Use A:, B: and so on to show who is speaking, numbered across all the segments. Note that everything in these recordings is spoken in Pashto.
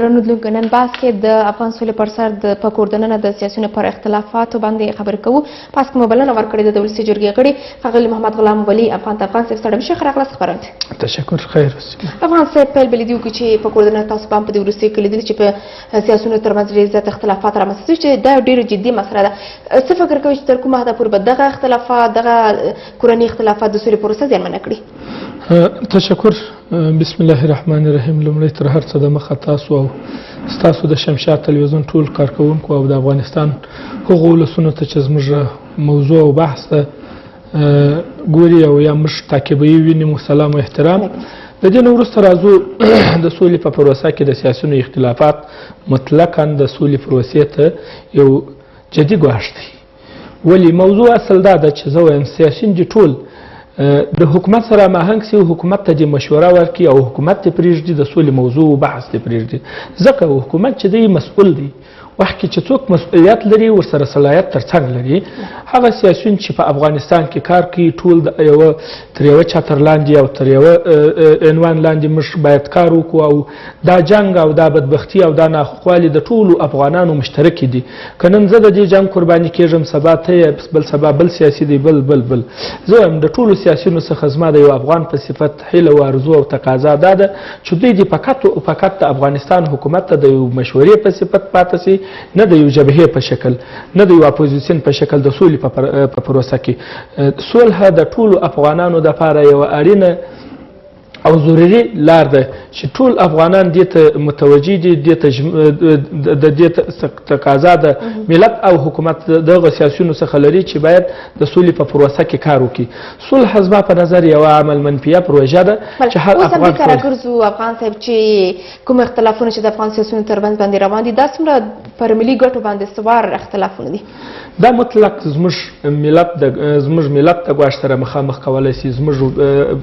A: رنودلونکو نن بحث کې د افغان سولې پر سر په کور دننه د سیاسیونو پر اختلافاتو باندې خبرې کوو. پاس کې مو بلنه ورکړې ده د ولسي جرګې غړي ښاغلي محمد غلام ولي افغان صاحب ستړی مشه ښه راغلاست خبرونه.
B: تشکر خیر اوسئ.
A: افغان صاحب پیل به لیدو چې په کور دننه تاسو هم په دې وروستیو کې لیدلي چې په سیاسیونو ترمنځ ډېر زیات اختلافات رامنځته شوي چې دا ډېره جدي مسله ده. څه فکر کوئ چې تر کومه حده پورې به دغه اختلافات دغه کورني اختلافات د سولې پروسه زیانمنه کړي؟
B: تشکر. بسم الله الرحمن الرحیم. لومړی تر هر څه دمخه تاسو او ستاسو د شمشاد تلویزیون ټول کارکوونکو او د افغانستان هغو ولسونو ته چې زموږ موضوع او بحث ته ګوري او یا موږ تعقیبوي ویني مو سلام او احترام. د دې نه وروسته راځو د سولې په پروسه کې د سیاسیونو اختلافات مطلقاً د سولې پروسې ته یو جدي ګواښ دی. ولې موضوع اصل دا ده چې زه وایم سیاسیون دي ټول د حکومت سره هماهنګ سي او حکومت ته د مشوره ورکړي او حکومت ته پرېږدي د سولې موضوع او بحث ته پرېږدي. ځکه حکومت چې دی مسؤل دی وخت کې چې څوک مسؤلیت لري ورسره صلاحیت ترڅنګ لري هغه سیاسیون چې په افغانستان کې کار کوي ټول تر یوه چتر لاندې او تر یوه عنوان لاندې موږ باید کار وکړو او دا جنګ او دا بدبختي او دا ناخوالې د ټولو افغانانو مشترکې دي. که نن زه د دې جنګ قرباني کېږم سبا ته بل سبا بل سیاسي دی بل زه وایم د ټولو سیاسیونو څخه زما د یو افغان په صفت هیله او ارزو او تقاضا دا ده چې دوی دې فقط د افغانستان حکومت ته د یو مشورې په صفت پاتې سي، نه د یو جبهې په شکل، نه د یو اپوزیسیون په شکل د سولې په پروسه کې. صلح د ټولو افغانانو دپاره یوه اړینه او ضروري لار ده چې ټول افغانان دې ته متوجه دي. د دې تقاضا د ملت او حکومت دغه سیاسیونو څخه لري چې باید د سولې په پروسه کې کار وکړي. صلح زما په نظر یوه عمل منفیه پروژه ده چې هر افغان
A: اوس هم دې راګرځو افغان صاحب چې کوم اختلافونه چې د افغان سیاسیونو ترمنځ باندې روان دي دا څومره پر ملي ګټو باندې سوار اختلافونه دي؟
B: دا مطلق زموږ ملت د ګواښ سره مخامخ کولی شي، زموږ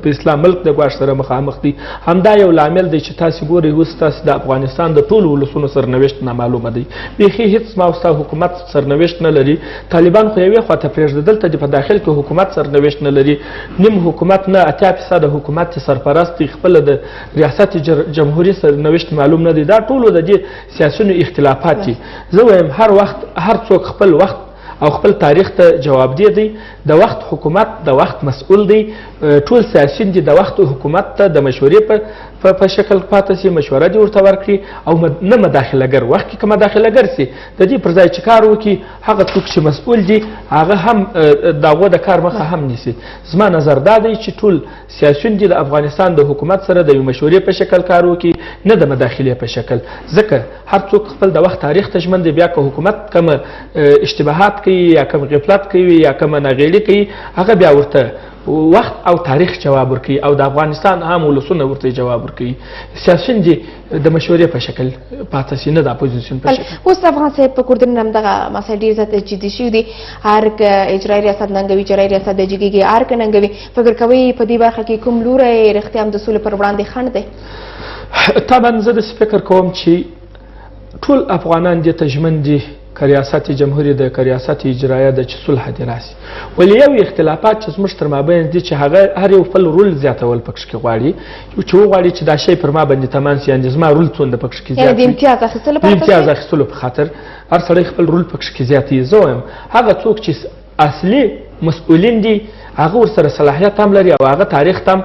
B: په اسلام ملک د ګواښ سره مخامخ دي. همدا یو لامل دی چې تاسو ګورئ اوس تاسو د افغانستان د ټولو ولسونو سرنوشت نامعلومه دی. بیخي هېڅ ما او ستا حکومت سرنوشت نه لري. طالبان خو یوې خواته پرېږده، دلته د په داخل کې حکومت سرنوشت نه لري. نیم حکومت نه 80% حکومت چې سرپرست دی خپله د ریاست جمهوري سرنوشت معلوم نه دی. دا ټولو د دې سیاسیونو اختلافات دي. زه وایم هر وخت هر څوک خپل وخت او خپل تاریخ ته جواب دی. د وخت حکومت د وخت مسؤل دی. ټول سیاسیون دي د وخت حکومت ته د مشورې په شکل پاتې سي، مشوره دې ورته ورکړي او نه مداخلهګر. وخت کې که مداخلهګر سي د دې پر ځای چې کار وکړي هغه څوک چې مسؤل دي هغه هم د هغو د کار مخه هم نیسي. زما نظر دا دی چې ټول سیاسیون دي د افغانستان د حکومت سره د یو مشورې په شکل کار وکړي، نه د مداخلې په شکل. ځکه هر څوک خپل د وخت تاریخ ته ژمن دی. بیا که حکومت کوم اشتباهات کوي یا کوم غفلت کوي یا کوم ناغېړي کوي هغه بیا ورته وخت او تاریخ جواب ورکوي او د افغانستان عام ولسونه ورته جواب ورکوي. سیاسیون دي د مشورې په شکل پاتې سي، نه د اپوزیسیون په شکل.
A: اوس افغان صاحب په کور دننه همدغه مسایل ډېر زیات جدي شوي دي. هر که اجرایي ریاست ننګوي، اجرایي ریاست د جګیږي، هر که ننګوي. فکر کوئ په دې برخه کې کوم لوری رښتیا هم د سولې پر وړاندې خنډ دی؟
B: طبعا زه داسې فکر کوم چې ټول افغانان دې ته ژمن دي که ریاست جمهوري ده که ریاست اجرایه ده چې صلح دې راسي. ولې یو اختلافات چې زموږ تر مابین دي چې هغه هر یو خپل رول زیاتول پکښې کې غواړي چې وغواړي چې دا شی پر ما باندې تمام سي، یعنې زما رول څومره پکښې کې زیات
A: د امتیاز اخیستلو
B: د امتیاز اخیستلو په خاطر هر سړی خپل رول پکښې کې زیاتوي. زه وایم هغه څوک چې اصلي مسؤلین دي هغه ورسره صلاحیت هم لري او هغه تاریخ ته هم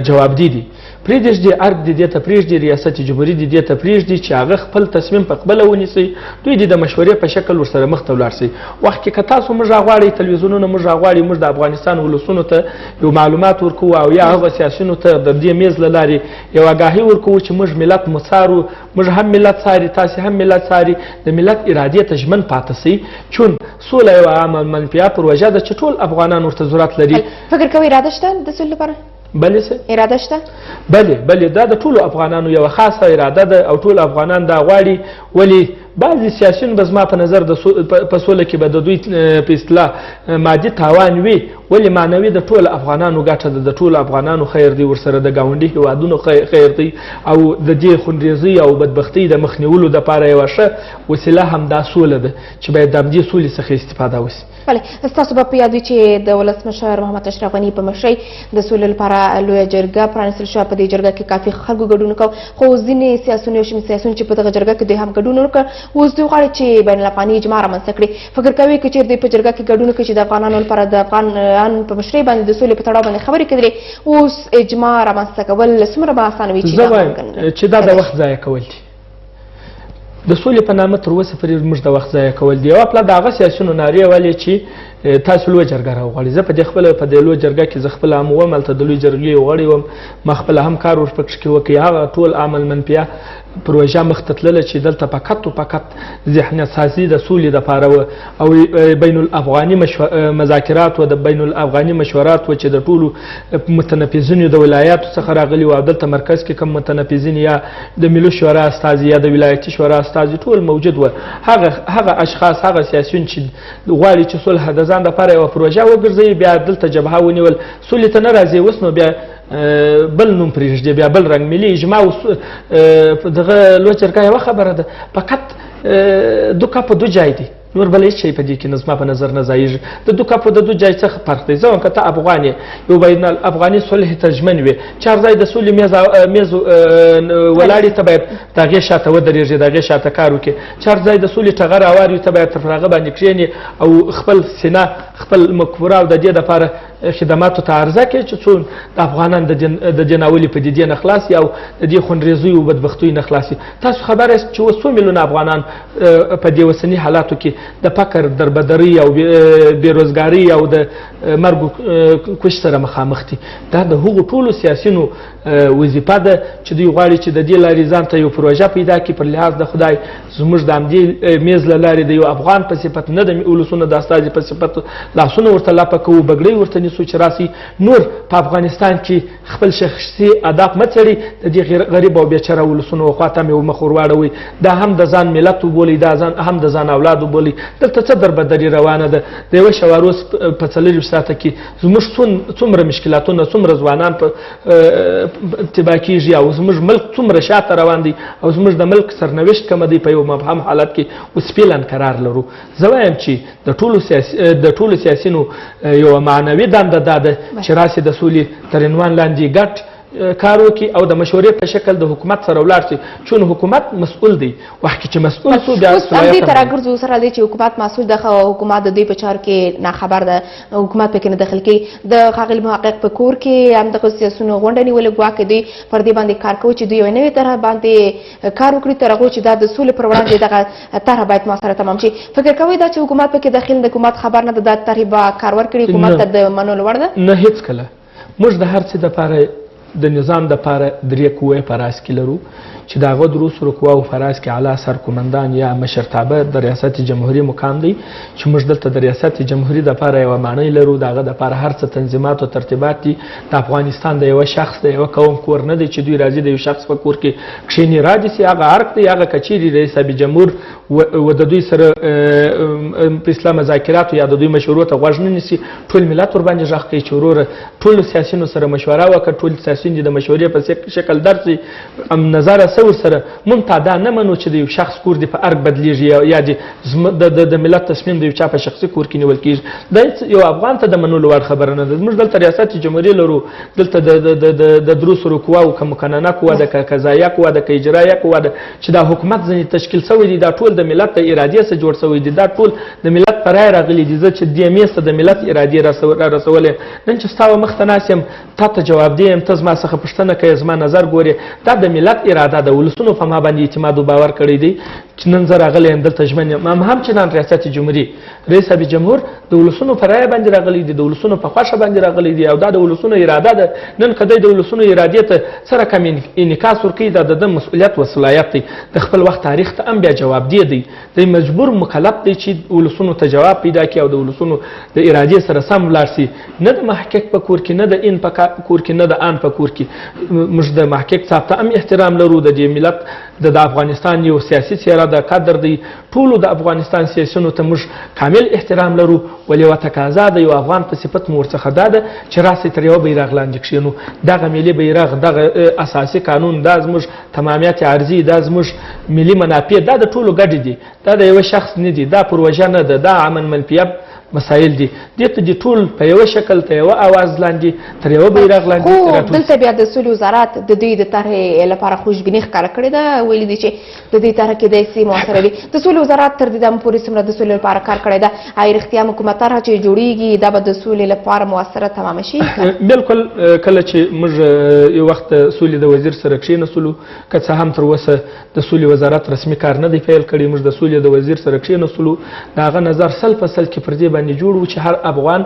B: جوابدي دي. پرېږدي ارګ دې دې ته پرېږدي، ریاست جمهوري دې دې ته پرېږدي چې هغه خپل تصمیم په خپله ونیسي. دوی دې د مشورې په شکل ورسره مخ ته ولاړ سي. وخت کې که تاسو موږ راغواړئ تلویزیونونه موږ راغواړئ موږ د افغانستان ولسونو ته یو معلومات ورکوو او یا هغه سیاسیونو ته د دې میز له لارې یو آګاهي ورکوو چې موږ ملت مو څارو، موږ هم ملت څاري، تاسې هم ملت څاري. د ملت ارادې ته ژمن پاتې سئ. چون سوله یوه عامه منفیه پروژه ده چې ټول افغانان ورته ضرورت لري.
A: فکر کوئ اراده شته د سولې لپاره؟
B: بلې څه
A: اراده شته؟ بلې
B: دا د ټولو افغانانو یوه خاصه اراده ده او ټول افغانان دا غواړي. ولې بعضې سیاسیون به زما په نظر په سوله کې به د دوی په اصطلاح مادي تاوان وي ولې معنوي د ټولو افغانانو ګټه ده د ټولو افغانانو خیر دی ورسره د ګاونډي هیوادونو خیر دی او د دې خونریزۍ او بدبختۍ د مخنیولو دپاره یوه ښه وسیله همدا سوله ده چې باید د همدې سولې څخه استفاده وشي.
A: بلې ستاسو به په یاد وي چې د ولسمشر محمد اشرف غني په مشرۍ د سولې لپاره لویه جرګه پرانیستل شوه. په دې جرګه کې کافي خلکو ګډون وکړ خو ځینې سیاسیون یو شمېر سیاسیون چې په دغه جرګه کې دوی هم ګډون وکړ اوس دوی غواړي چې بین الافغاني اجماع رامنځته کړي. فکر کوي که چېرې دوی په جرګه کې ګډون وکړي چې د افغانانو لپاره د افغان په مشرۍ باندې د سولې په تړاو باندې خبرې کېدلې اوس اجماع رامنځته کول څومره به اسانه وي
B: زه وایم چې دا د وخت ضایع کول دي. د سولې په نامه تر اوسه پورې موږ د وخت ضایع کول دي. یوه پله د هغه سیاسیونو نارې ولې چې تاسو لویه جرګه راوغواړئ. زه په دې خپله په دې لویه جرګه کې زه خپله هم وم هلته د لویې جرګې غړی وم ما خپله هم کار ورپکښې کې وکړي. هغه ټول عمل منفیه پروژه مخته تلله چې دلته فقط و فقط ذهنیت سازي د سولې دپاره وه او بین الافغاني مذاکرات و د بین الافغاني مشورات و چې د ټولو متنفذینو د ولایاتو څخه راغلي وو او دلته مرکز کې کوم متنفذین یا د ملي شورا استازي یا د ولایتي شورا استازي ټول موجود وه. هغه اشخاص هغه سیاسیون چې غواړي چې صلح د ځان دپاره یوه پروژه وګرځوي بیا دلته جبهه ونیول سولې ته نه راځي اوس نو بیا بل نوم پرېږدي بیا بل رنګ ملي اجماع دغه لویه جرګه یوه خبره ده فقط دو کپه دو جای دی نور بل هیڅ شی په دې کې زما په نظر نه ځایږي. د دو کپو د دو جای څخه فرق دی. زه وایم که ته افغان یې یو بین الافغاني صلح ته ژمن وي چار ځای د سولې میز ولاړې ته باید د هغې شاته ودرېږي د هغې شاته کار وکړي. چار ځای د سولې ټغر هوار وي ته باید تر هغه باندې کښېنې او خپل سینه خپل مقبره او د دې دپاره خدماتو ته عرضه کړي چې څو د افغانان د دې ناولې پدیدې نه خلاص او د دې خونریزیو او بدبختیو نه خلاص. تاسو خبر یاست چې اوس څو میلیونه افغانان په دې اوسني حالاتو کې د فقر دربدرۍ او بېروزګارۍ او د مرګ کوش سره مخامخ دي. دا د هغو ټولو سیاسیونو وظیفه ده چې دوی غواړي چې د دې لارې ځان ته یو پروژه پیدا کړي پر لحاظ د خدای زموږ د همدې میز له لارې د یو افغان په صفت نه د ولسونو د استازي په صفت لاسونه ورته لاپه کوو بګړۍ ورته نیسو چې راسي نور په افغانستان کې خپل شخصي اهداف مه څېړئ د دې غریب او بیچاره ولسونو خواته مې مخ ور واړوئ. دا هم د ځان ملت وبولئ دا هم د ځان اولاد وبولئ. دلته څه دربدري روانه ده د یوه شواروز په 40 ساعته کې زموږ څومره مشکلاتونه څومره ځوانان په تباه کېږي او زموږ ملک څومره شاته روان دی او زموږ د ملک سرنوشت کومه دی په یو مبهم حالت کې اوس فعلا قرار لرو. زه وایم چې د ټولو سیاسیونو یوه معنوي دنده دا ده چې راسي د سولې تر عنوان لاندې ګډ کار وکړي او د مشورې په شکل د حکومت سره ولاړ شي چون حکومت مسؤل دی. وخت چې مسؤل شو بیا
A: دې ته راګرځو سره دی چې حکومت مسؤل ده حکومت د دوی په چارو کې ناخبر ده حکومت پکې نه دخل کوي. د ښاغلي محقق په کور کې همدغه سیاسیونو غونډه نیولې ګواکې دوی پر دې باندې کار کوي چې دوی یوه نوې طرح باندې کار وکړي تر هغو چې دا د سولې پر وړاندې دغه طرح باید ما سره تمام شي. فکر کوئ دا چې حکومت پکې داخل د حکومت خبر نه ده دا طرحې به کار ورکړي حکومت ته د منلو وړ ده
B: نه هېڅکله. موږ د هر څه دپاره د نظام دپاره 3 قوې په راس کې لرو چې د هغه درو سرو قواو په راس کې اعلی سرقمندان یا مشرتابه د ریاست جمهوري مقام دی چې موږ دلته د ریاست جمهوري دپاره یوه معنی لرو د هغه دپاره هر څه تنظیمات او ترتیبات دي. د افغانستان د یوه شخص د یوه قوم کور نه دی چې دوی راځي د یو شخص په کور کې کښېني راځي سي هغه عرق دی هغه که چیرې رئیس جمهور و د دوی سره په اصلاح مذاکراتو یا د دوی مشورو ته غوږ نه نیسي ټول ملت ورباندې غږ کوي چې وروره ټولو سیاسیونو سره مشوره وکړه ټول سیاسیون دي د مشورې په شکل درسي نظره څه ورسره مونږ ته دا نه منو چې د یو شخص کور دی په ارګ بدلیږي یا د ملت تصمیم د یو چا په شخصي کور کې نیول کېږي. دا یو افغان ته د منلو وړ خبره نه ده. موږ دلته ریاست جمهوري لرو دلته د درو سرو قواو که مقننه قوه ده که قضایه قوه ده که اجرایه قوه ده چې دا حکومت ځینې تشکیل شوی دی دا ټول د ملت د ارادې څخه جوړ شوی دی دا ټول د ملت په رایه راغلي دي. زه چې دې میز ته د ملت ارادې رسولی نن چې ستا مخ ته ناست یم تا ته جوابدې یم ته زما څخه پوښتنه کوې زما نظر ګورې دا د ملت اراده ده. ولسونو په ما باندې اعتماد و باور کړی دی چې نن زه راغلی یم دلته ژمن یم هم چې نن ریاست جمهوري رئیس جمهور د ولسونو په رایه باندې راغلی دی د ولسونو په خوښه باندې راغلی دی او دا د ولسونو اراده ده. نن که دی د ولسونو ارادې ته سره کم انعکاس ورکوي دا د ده مسؤلیت و صلاحیت دی. د خپل وخت تاریخ ته هم بیا جوابدې دی. دی مجبور مکلف دی چې ولسونو ته جواب پیدا کړي او د ولسونو د ارادې سره سم ولاړ شي. نه د محقق په کور کې نه د ان په کور کې نه د آن په کور کې. موږ د محقق صاحب ته هم احترام لرو د دې ملت د افغانستان یو سیاسي څیره د قدر دی ټولو د افغانستان سیاسیونو ته موږ کامل احترام لرو ولې یوه تقاضا د یو افغان په صفت مو ورڅخه دا ده چې راسئ تر یوه بیرغ لاندې کښېنو دغه ملي بیرغ دغه اساسي قانون دا زموږ تمامیت عرضي دا زموږ ملي منافع دا د ټولو ګډې دي دا د یوه شخص نه دي دا پروژه نه ده دا امن منفیه مسایل دي دې ته دي ټول په یوه شکل ته یوه اواز لاندې تر یوه بیرغ لاندې
A: خو دلته بیا د سولې وزارت د دوی د طرحې لپاره خوشبیني ښکاره کړې ده ویلي دي چې د دې طرحه کیدای سي مؤثره وي د سولې وزارت تر دې دمه پورې څومره د سولې لپاره کار کړی ده آیا رښتیا حکومت طرحه چې جوړیږي دا به د سولې لپاره مؤثره تمامه شي
B: بالکل کله چې موږ یو وخت سولې د وزیر سره کښېنستلو که څه هم تر اوسه د سولې وزارت رسمي کار نه دی پیل کړی موږ د سولې د وزیر سره کښېنستلو د هغه نظر سل په سل کې پر دې باندې جوړ و چې هر افغان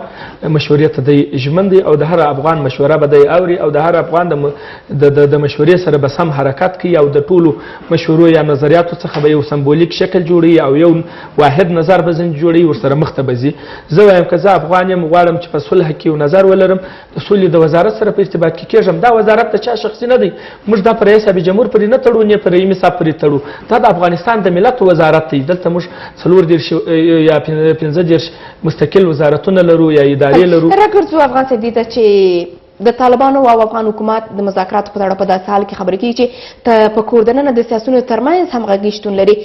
B: مشورې ته دی ژمن دی او د هر افغان مشوره به دی اوري او د هر افغان د مشورې سره به سم حرکت کوي او د ټولو مشورو یا نظریاتو څخه به یو سمبولیک شکل جوړوي او یو واحد نظر به ځینې جوړوي ورسره مخ ته به ځي زه وایم که زه افغان یم غواړم چې په صلح کې یو نظر ولرم د سولې د وزارت سره په ارتباط کې کېږم دا وزارت د چا شخصي نه دی موږ دا په رئیس جمهور پورې نه تړو نه په رحیمي صاحب پورې تړو دا د افغانستان د ملت وزارت دی دلته موږ 4 یا 15 مستقل وزارتونه لرو یا ادارې لرو
A: راګرځو افغان صاحب دې ته چې د طالبانو او افغان حکومت د مذاکراتو په اړه په داسې حال کې خبرې کوي چې په کور دننه د سیاسیونو ترمنځ همغږي شتون لري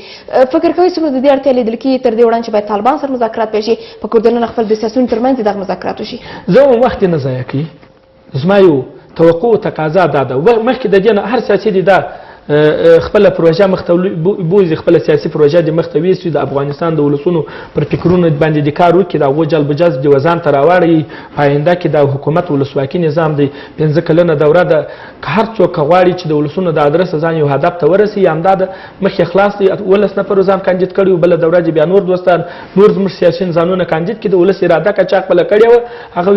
A: فکر کوئ څومره د دې اړتیا لیدل کېږي تر دې وړاندې چې باید طالبان سره مذاکرات پیل شي په کور دننه خپل د سیاسیونو ترمنځ دغه مذاکرات وشي
B: زه هم وخت نه ضایع کوي زما یو توقع تقاضا دا ده مخکې د دې نه هر سیاسي دی دا خپل پروژه مخته بوزي خپل سیاسي پروژه د مخته ویسي د افغانستان د ولسونو پر فکرونو باندې د کار وکړي دا وجل بجاز د وزن تر راوړي پاینده کې د حکومت ولسواکي نظام دی 15 کلنه دوره د هر څوک غواړي چې د ولسونو د ادرس ځان یو هدف ته ورسي یامدا د مخ اخلاص دی ولس نه پر ځان کاندید کړي بل دوره بیا نور دوستان نور زموږ سیاسي ځانونه کاندید کړي د ولس اراده کا چاق بل کړي هغه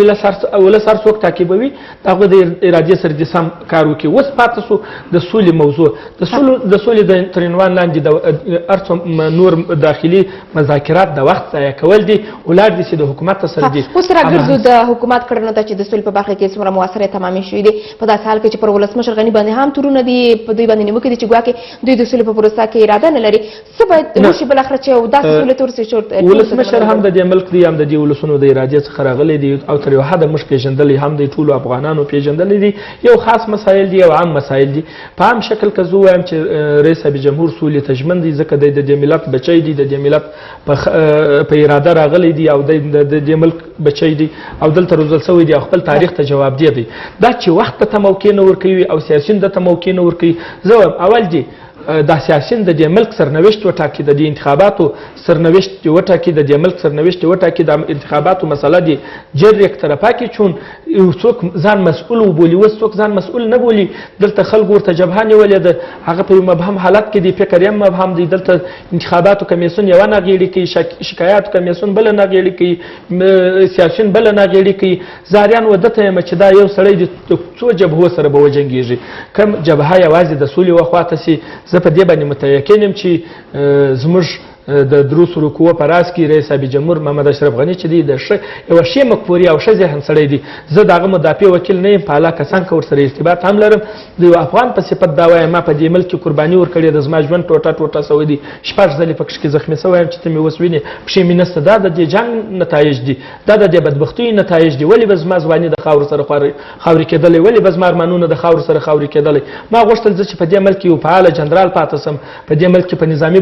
B: ویل سر څوک تعقیبوي دغه د ارادې سره د سم کار وکړي وس پاتې سو د سولې موضوع د سولې د تر عنوان لاندې د ارڅ نور داخلي مذاکرات د وخت ضایع کول دي ولر دي چې د حکومت سره دي
A: اوس راګرځو د حکومت کړنو ته چې د سولې په برخه کې څومره موثره تمامې شوې دي په داسې حال کې چې پر ولسمشر غني باندې هم تورونه دي په دوی باندې نیوکې دي چې ګواکې دوی د سولې په پروسه کې اراده نه لري څه باید وشي بل اخر چې داسې سولې تورسي شو
B: ولسمشر هم د دې ملک دی هم د دې ولسونو د ارادې څخه راغلي دي او تر یو حد مش پیژندلې هم د ټولو افغانانو پیژندلې دي یو خاص مسایل دي او عام مسایل دي په عام شکل که زه وایم چې رئیس جمهور سولې ته ژمن دی ځکه د دې ملت بچی دی د دې ملت په اراده راغلی دی او د دې ملک بچی دی او دلته روزل شوی دی خپل تاریخ ته جواب دی دا چې وخت ته موقع نه ورکوي او سیاسيون د ته موقع نه ورکوي زه اول دی د سیاسيون د دې ملک سرنوشت وټاکي د انتخاباتو سرنوشت وټاکي د دې ملک سرنوشت وټاکي د انتخاباتو مسله دي جر یک طرفه کې چون یو څوک ځان مسؤل وبولي و څوک ځان مسؤل نه بولي دلته خلک ورته جبهه نیولې ده هغه په مبهم حالت کې دی فکر یم مبهم دی دلته انتخاباتو کمیسیون یو نه غیړي کوي شکایت کمیسیون بل نه غیړي کوي سیاسيون بل نه غیړي کوي زاریان ودته چې دا یو سړی د څو جبهو سره به وجنګيږي کم جبهه یوازې د سولې وخواته سي زه په دې باندې متیقن یم چې زموږ د دروس رکوع په راس کې رئیس جمهور محمد اشرف غني چې دی د یو شی مقبوري او ښه ذهن سړی دی زه دغه مدافع وکیل نه یم په اعلی کسان که ورسره ارتباط هم لرم د یو افغان په صفت دا وایم ما په دې ملک کې قرباني ورکړې د زما ژوند ټوټه سوی دی شپږ ځلې پکښ کې زخمي سوی یم چې ته مې اوس وینې پښې مې نسته دا د دې جنګ نتایج دي دا د دې بدبختۍ نتایج دي ولې به زما ځواني د خاورو سره خاورې کېدلې ولې به زما ارمانونه د خاورو سره خاورې کېدلې ما غوښتل زه چې په دې ملک کې یو فعاله جنرال پاتې سم په دې ملک کې په نظامي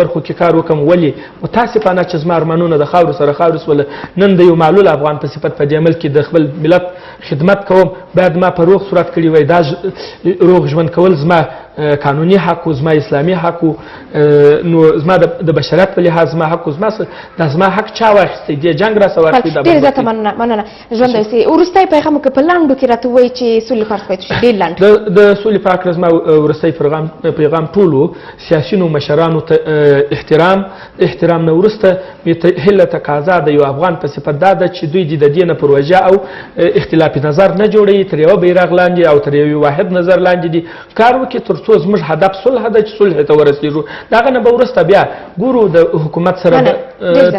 B: برخو کې کار وکړم ولې متاسفانه چې زما ارمانونه د خاورو سره خاورې سول نن د یو معلول افغان په صفت په دې ملک کې د خپل ملت خدمت کوم باید ما په روغ صورت کړی وای دا روغ ژوند کول زما قانوني حق او زما اسلامي حق نو زما د بشریت په لحاظ زما حق زما حق چا واخیستی دی جنگ را سوار کړی
A: ډیر زیاته مننه ژوند اوسې ورستۍ پیغام کې په لاندو کې راته وایي چې سولې کار کوي چې ډیر لاند
B: د سولې په اړه زما ورستۍ پیغام ټولو سیاسيونو مشرانو ته احترام نه ورسته هله تقاضا د یو افغان په صفت دا چې دوی د دې نه پروژه او اختلافي نظر نه جوړي تر یو بیرغ لاندې او تر یو واحد نظر لاندې دي کار وکړي تر څو زموږ هدف صلح ده چې صلح ته ورسېږو دغه نه به وروسته بیا ګورو د حکومت سره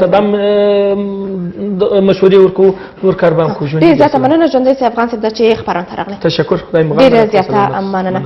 B: تدام مشورې ورکو نور کار به هم کوو
A: ډېر زیاته مننه ژوندی صاحب افغان صاحب دا چې خپرونه ته راغلی
B: تشکر خدای مو
A: ډېره زیاته مننه